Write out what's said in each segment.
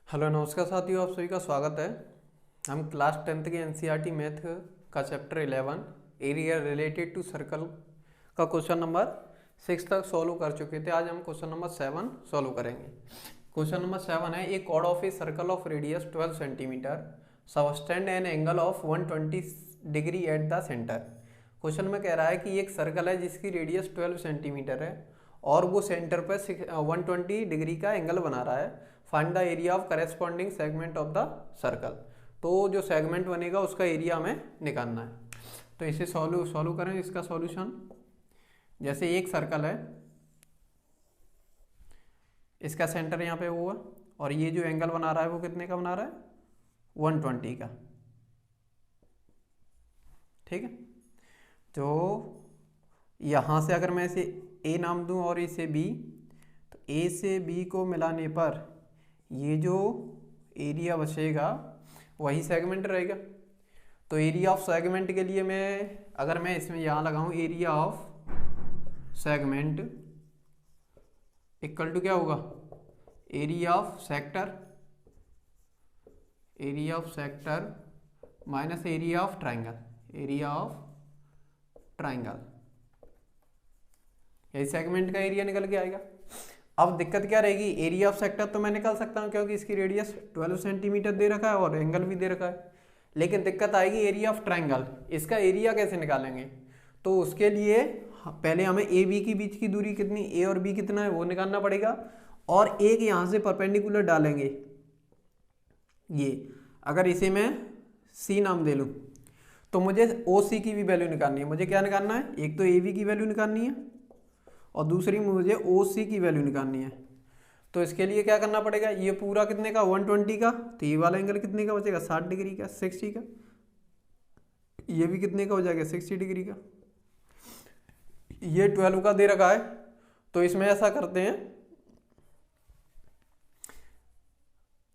Hello नमस्कार साथियों, आप सभी का स्वागत है। हम क्लास 10th के एनसीईआरटी मैथ का chapter 11 area related to circle का क्वेश्चन नंबर 6 तक सॉल्व कर चुके थे। आज हम क्वेश्चन नंबर 7 सॉल्व करेंगे। क्वेश्चन नंबर 7 है, a chord of a circle of radius 12 centimetre subtend an angle of 120 degree at the centre. क्वेश्चन में कह रहा है कि एक सर्कल है जिसकी रेडियस 12 सेंटीमीटर है और वो सेंटर पर 120 डिग्री का एंगल बना रहा है। Find the area of corresponding segment of the circle. तो जो सेगमेंट बनेगा उसका एरिया हमें निकालना है। तो इसे सॉल्व करें। इसका सॉल्यूशन, जैसे एक सर्कल है, इसका सेंटर यहाँ पे हुआ और ये जो एंगल बना रहा है वो कितने का बना रहा है, 120 का। ठीक है, तो यहाँ से अगर मैं इसे ए नाम दूं और इसे बी, तो ए से बी को मिलाने पर ये जो एरिया बचेगा वही सेगमेंट रहेगा। तो एरिया ऑफ सेगमेंट के लिए अगर मैं इसमें यहाँ लगाऊं area of segment equal to क्या होगा, area of sector minus area of triangle. यही सेगमेंट का एरिया निकल के आएगा। अब दिक्कत क्या रहेगी, एरिया ऑफ सेक्टर तो मैं निकाल सकता हूँ क्योंकि इसकी रेडियस 12 सेंटीमीटर दे रखा है और एंगल भी दे रखा है, लेकिन दिक्कत आएगी एरिया ऑफ ट्रायंगल। इसका एरिया कैसे निकालेंगे? तो उसके लिए पहले हमें ए बी के बीच की दूरी कितनी, ए और बी कितना है वो निकालना पड़ेगा, और एक यहाँ से परपेंडिकुलर डालेंगे। ये अगर इसे मैं सी नाम दे लूँ तो मुझे ओ सी की भी वैल्यू निकालनी है। मुझे क्या निकालना है, एक तो ए बी की वैल्यू निकालनी है और दूसरी मुझे ओ सी की वैल्यू निकालनी है। तो इसके लिए क्या करना पड़ेगा, ये पूरा कितने का, 120 का, तो ये वाला एंगल कितने का बचेगा, 60 डिग्री का, 60 का। ये भी कितने का हो जाएगा, 60 डिग्री का। ये 12 का दे रखा है, तो इसमें ऐसा करते हैं,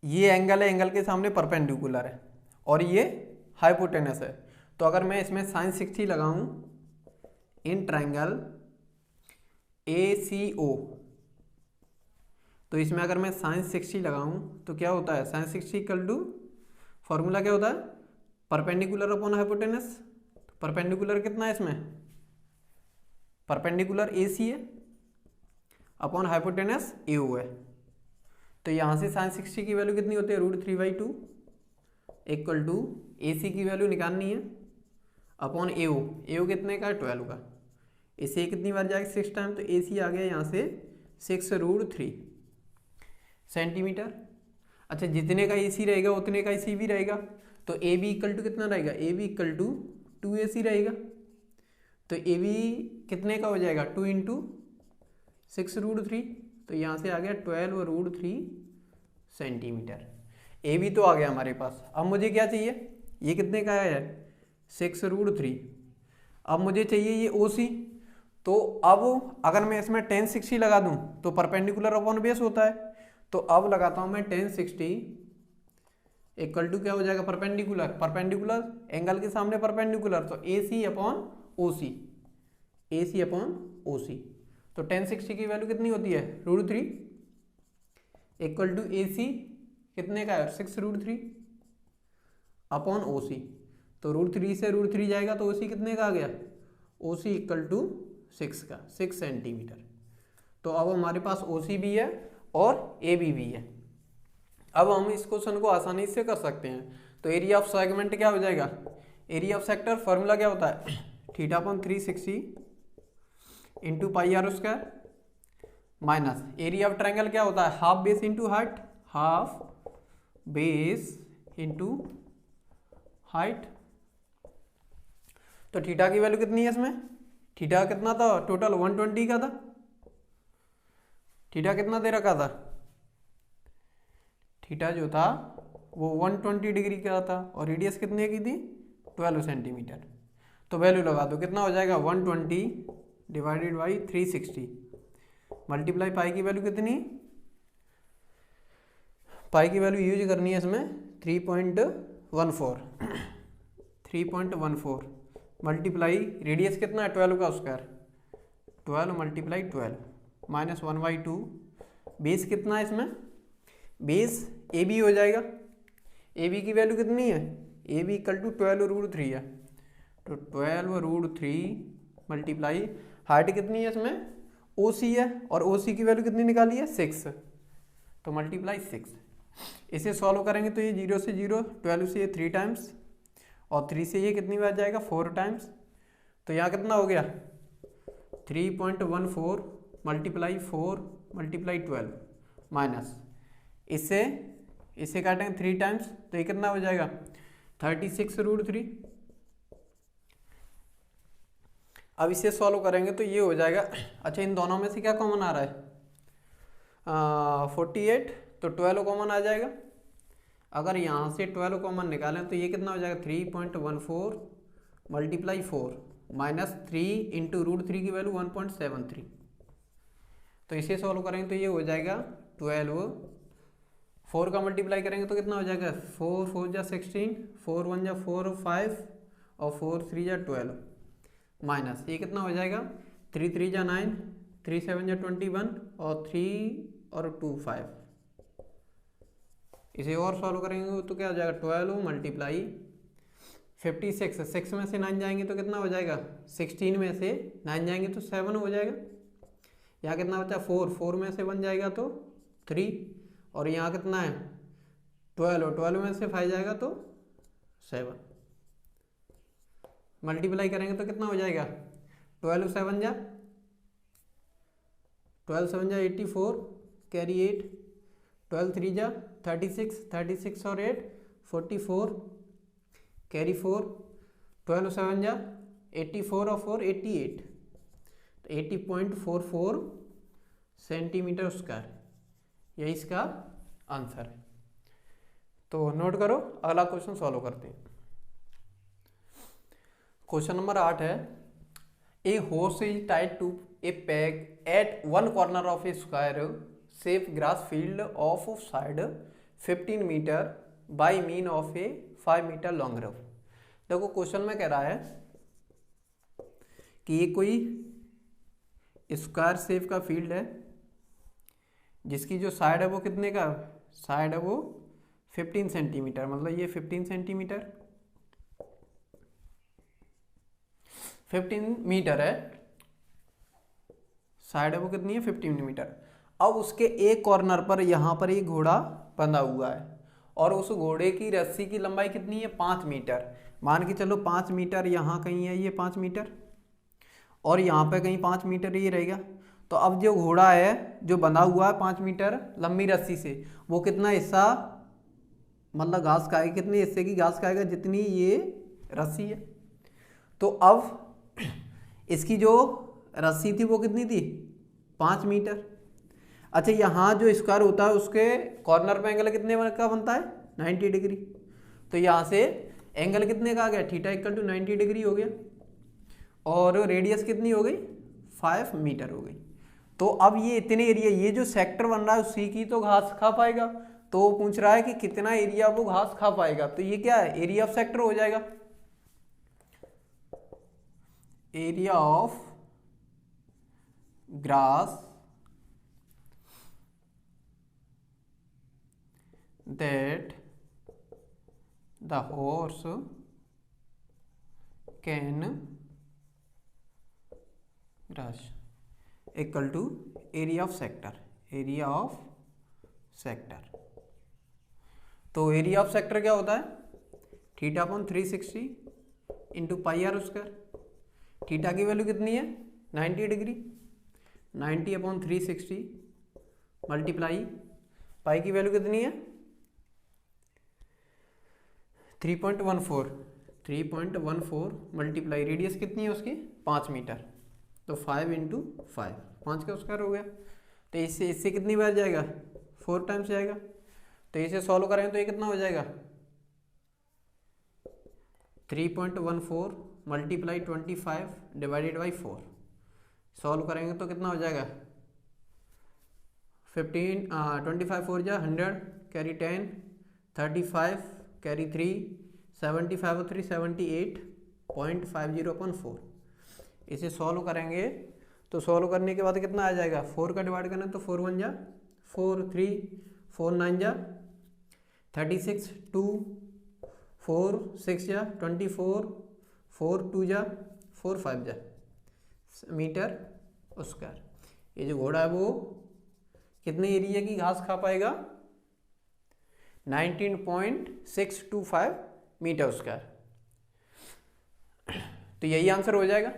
ये एंगल है, एंगल के सामने परपेंडिकुलर है और ये हाइपोटेनस है। तो अगर मैं इसमें sin 60 लगाऊं इन ट्राइंगल ACO, तो इसमें अगर मैं sin 60 लगाऊं तो क्या होता है, sin 60 इक्वल टू, फॉर्मूला क्या होता है, परपेंडिकुलर अपॉन हाइपोटेनस। परपेंडिकुलर कितना है इसमें, परपेंडिकुलर AC है अपॉन हाइपोटेनस AO है। तो यहाँ से sin 60 की वैल्यू कितनी होती है, √3/2 इक्वल टू AC की वैल्यू निकालनी है अपॉन AO कितने का है, 12 का। इसे कितनी बार जाएगा, 6 टाइम, तो AC आ गया यहाँ से 6√3 सेंटीमीटर। अच्छा, जितने का AC रहेगा उतने का AC भी रहेगा, तो AB इक्वल टू कितना रहेगा, AB इक्वल टू 2AC रहेगा। तो AB कितने का हो जाएगा, 2 इंटू 6√3, तो यहाँ से आ गया 12√3 सेंटीमीटर। AB तो आ गया हमारे पास। अब मुझे क्या चाहिए, ये कितने का है, 6√3। अब मुझे चाहिए ये OC। तो अब अगर मैं इसमें tan 60 लगा दूं तो परपेंडिकुलर अपॉन बेस होता है, तो अब लगाता हूं मैं tan 60 इक्वल टू क्या हो जाएगा, परपेंडिकुलर एंगल के सामने परपेंडिकुलर, तो AC अपॉन OC। तो tan 60 की वैल्यू कितनी होती है, √3 इक्वल टू AC कितने का है, 6√3 अपॉन OC। तो √3 से √3 जाएगा तो OC कितने का आ गया, OC इक्वल टू 6 का, 6 सेंटीमीटर। तो अब हमारे पास OC भी है और AB भी है। अब हम इस क्वेश्चन को आसानी से कर सकते हैं। तो एरिया ऑफ सेगमेंट क्या हो जाएगा, एरिया ऑफ सेक्टर फॉर्मूला क्या होता है, θ/360 into πr² minus area of triangle क्या होता है, हाफ बेस इंटू हाइट। तो थीटा की वैल्यू कितनी है इसमें, थीटा कितना था, टोटल 120 का था। थीटा कितना दे रखा था, थीटा जो था वो 120 डिग्री का था और रेडियस कितने की थी, 12 सेंटीमीटर। तो वैल्यू लगा दो, कितना हो जाएगा, 120 डिवाइडेड बाई 360 मल्टीप्लाई पाई की वैल्यू कितनी, पाई की वैल्यू यूज करनी है इसमें 3.14 मल्टीप्लाई रेडियस कितना है, 12 का स्क्वायर, 12 × 12 -1/2 बेस कितना है इसमें, बेस ए बी हो जाएगा। ए बी की वैल्यू कितनी है, ए बी इक्वल टू 12√3 है, तो 12√3 मल्टीप्लाई हाइट कितनी है इसमें, ओ सी है, और ओ सी की वैल्यू कितनी निकाली है 6, तो मल्टीप्लाई 6। इसे सॉल्व करेंगे तो ये 0 से 0, 12 से ये 3 टाइम्स, और 3 से ये कितनी बार जाएगा 4 टाइम्स, तो यहाँ कितना हो गया 3.14 मल्टीप्लाई 4 मल्टीप्लाई 12 माइनस इसे काटेंगे 3 टाइम्स, तो ये कितना हो जाएगा 36√3। अब इसे सॉल्व करेंगे तो ये हो जाएगा, अच्छा इन दोनों में से क्या कॉमन आ रहा है 48, तो 12 कॉमन आ जाएगा। अगर यहाँ से 12 कॉमन निकालें तो ये कितना हो जाएगा 3.14 मल्टीप्लाई 4 माइनस 3 इंटू √3 की वैल्यू 1.73, तो इसे सॉल्व करेंगे तो ये हो जाएगा 12, 4 का मल्टीप्लाई करेंगे तो कितना हो जाएगा 4 4 जा 16, 4 1 जा 4 5, और 4 3 जा 12, माइनस ये कितना हो जाएगा 3 3 जा 9, 3 7 जा 21, और 3 और 2 5। इसे और सॉल्व करेंगे तो क्या हो जाएगा 12 मल्टीप्लाई 56, 6 में से 9 जाएंगे तो कितना हो जाएगा 16 में से 9 जाएंगे तो 7 हो जाएगा। यहाँ कितना बचा 4, 4 में से 1 जाएगा तो 3, और यहाँ कितना है 12, 12 में से 5 जाएगा तो 7। मल्टीप्लाई करेंगे तो कितना हो जाएगा 12 7 जा 84, कैरी 8, 12 3 जा 36, 36 और 8 44, कैरी 4, 12 7 जा 84 और 4 88, तो 80.44 सेंटीमीटर स्क्वायर, यही इसका आंसर है। तो नोट करो, अगला क्वेश्चन सॉल्व करते हैं। क्वेश्चन नंबर 8 है, a horse is tied to a peg at one corner of a square shaped grass field of side 15 metre by mean of a 5 metre long rope. देखो क्वेश्चन में कह रहा है कि ये कोई स्क्वायर शेप का फील्ड है जिसकी जो साइड है वो कितने का, साइड है वो 15 सेंटीमीटर, मतलब ये 15 सेंटीमीटर 15 मीटर है, साइड है वो कितनी है 15 मीटर। अब उसके एक कॉर्नर पर यहाँ पर एक घोड़ा बंधा हुआ है, और उस घोड़े की रस्सी की लंबाई कितनी है 5 मीटर, मान के चलो 5 मीटर यहाँ कहीं है ये 5 मीटर, और यहाँ पे कहीं 5 मीटर ये रहेगा। तो अब जो घोड़ा है जो बंधा हुआ है 5 मीटर लंबी रस्सी से, वो कितना हिस्सा मतलब घास खाएगा, कितने हिस्से की घास खाएगा जितनी ये रस्सी है। तो अब इसकी जो रस्सी थी वो कितनी थी 5 मीटर। अच्छा यहाँ जो स्क्वायर होता है उसके कॉर्नर पे एंगल कितने का बनता है 90 डिग्री, तो यहाँ से एंगल कितने का आ गया थीटा इक्वल टू 90 डिग्री हो गया, और रेडियस कितनी हो गई 5 मीटर हो गई। तो अब ये इतने एरिया, ये जो सेक्टर बन रहा है उसी की तो घास खा पाएगा, तो वो पूछ रहा है कि कितना एरिया वो घास खा पाएगा, तो ये क्या है एरिया ऑफ सेक्टर हो जाएगा, area of grass that the horse can grass equal to area of sector, area of sector। तो एरिया ऑफ सेक्टर क्या होता है theta upon 360 into pi r square. Theta की वैल्यू कितनी है 90 डिग्री, 90 अपॉन 360 मल्टीप्लाई पाई की value कितनी है 3.14 मल्टीप्लाई रेडियस कितनी है उसकी 5 मीटर, तो 5 इंटू 5 5 का स्क्वायर हो गया। तो इससे कितनी बार जाएगा 4 टाइम्स जाएगा। तो इसे सॉल्व करेंगे तो ये कितना हो जाएगा 3.14 मल्टीप्लाई 25 डिवाइडेड बाई 4। सॉल्व करेंगे तो कितना हो जाएगा 25 4 जा 100, कैरी 10, 35 कैरी 3, 75 और 3 78.50/4। इसे सॉल्व करेंगे तो सॉल्व करने के बाद कितना आ जाएगा 4 का डिवाइड करना तो 4 1 जा 4, 3 4 9 जा 36, 2 4 6 जा 24, 4 2 जा 4 5 जा मीटर स्क्वायर। ये जो घोड़ा है वो कितने एरिया की घास खा पाएगा? 19.625 मीटर स्क्वायर। तो यही आंसर हो जाएगा।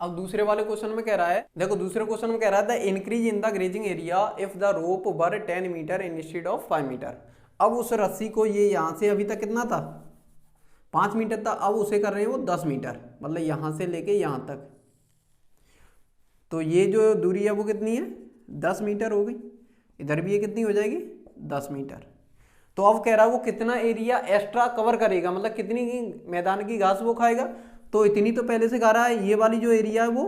अब दूसरे वाले क्वेश्चन में कह रहा है, देखो दूसरे क्वेश्चन में कह रहा था increase in the grazing area if the rope were 10 meter instead of 5 meter. अब उस रस्सी को ये यहां से अभी तक कितना था? 5 मीटर था, अब उसे कर रहे हैं वो 10 मीटर, मतलब यहां से लेके यहां तक। तो ये जो दूरी है वो कितनी है? 10 मीटर हो गई। इधर भी ये कितनी हो जाएगी? 10 मीटर। तो अब कह रहा है वो कितना एरिया एक्स्ट्रा कवर करेगा, मतलब कितनी मैदान की घास वो खाएगा। तो इतनी तो पहले से खा रहा है, ये वाली जो एरिया है वो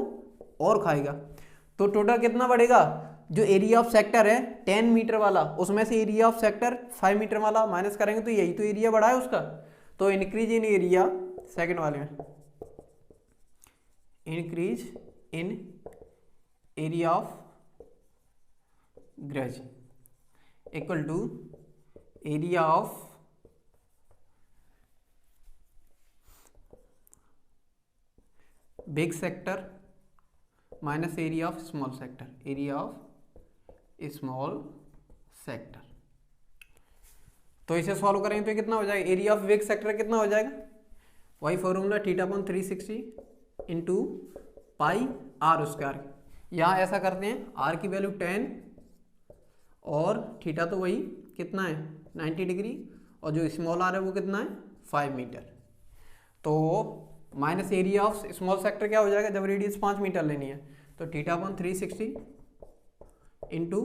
और खाएगा। तो टोटल कितना बढ़ेगा? जो एरिया ऑफ सेक्टर है 10 मीटर वाला, उसमें से एरिया ऑफ सेक्टर 5 मीटर वाला माइनस करेंगे तो यही तो एरिया बढ़ा है उसका। तो इंक्रीज इन एरिया, सेकंड वाले में increase in area of graze equal to area of big sector minus area of small sector, area of small sector. तो इसे सॉल्व करेंगे तो कितना हो जाएगा? एरिया ऑफ बिग सेक्टर कितना हो जाएगा? वही formula θ/360 into pi r square. यहाँ ऐसा करते हैं, आर की वैल्यू 10 और थीटा तो वही कितना है 90 डिग्री, और जो स्मॉल आर है वो कितना है 5 मीटर। तो minus area of small sector क्या हो जाएगा जब रेडियस 5 मीटर लेनी है? तो θ/360 into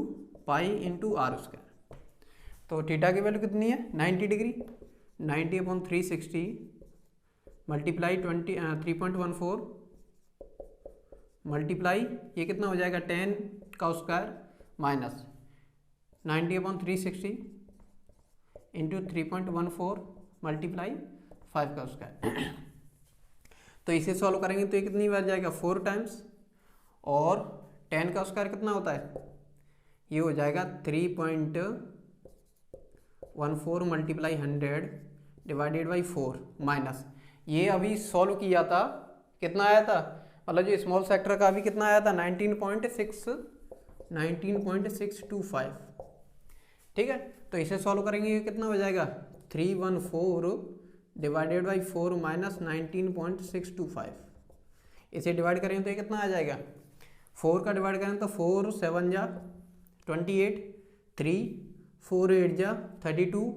pi into r square. तो थीटा की वैल्यू कितनी है 90 डिग्री, 90/360 मल्टीप्लाई 3.14 मल्टीप्लाई ये कितना हो जाएगा 10 का स्क्वायर माइनस 90/360 इंटू 3.14 मल्टीप्लाई 5 का स्क्वायर। तो इसे सॉल्व करेंगे तो ये कितनी बार जाएगा 4 टाइम्स, और 10 का स्क्वायर कितना होता है? ये हो जाएगा 3.14 मल्टीप्लाई 100 डिवाइडेड बाई 4 माइनस ये अभी सॉल्व किया था कितना आया था, मतलब जो स्मॉल सेक्टर का अभी कितना आया था 19.625। ठीक है, तो इसे सॉल्व करेंगे ये कितना हो जाएगा 314 डिवाइडेड बाई 4 माइनस 19.625। इसे डिवाइड करेंगे तो ये कितना आ जाएगा 4 का डिवाइड करें तो 4 7 जा 28, 3 4 8 जा 32,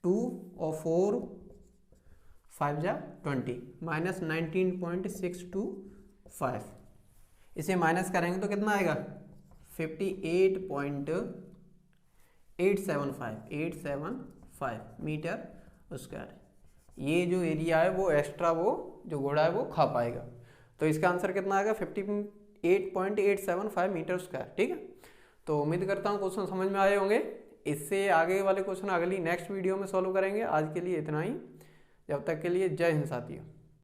2 और 4 5 जा 20 माइनस 19.625। इसे माइनस करेंगे तो कितना आएगा 58.875 मीटर स्क्वायर। ये जो एरिया है वो एक्स्ट्रा वो जो घोड़ा है वो खा पाएगा। तो इसका आंसर कितना आएगा 58.875 मीटर स्क्वायर। ठीक है, तो उम्मीद करता हूँ क्वेश्चन समझ में आए होंगे। इससे आगे वाले क्वेश्चन अगली नेक्स्ट वीडियो में सॉल्व करेंगे। आज के लिए इतना ही, जब तक के लिए जय हिंद साथियों।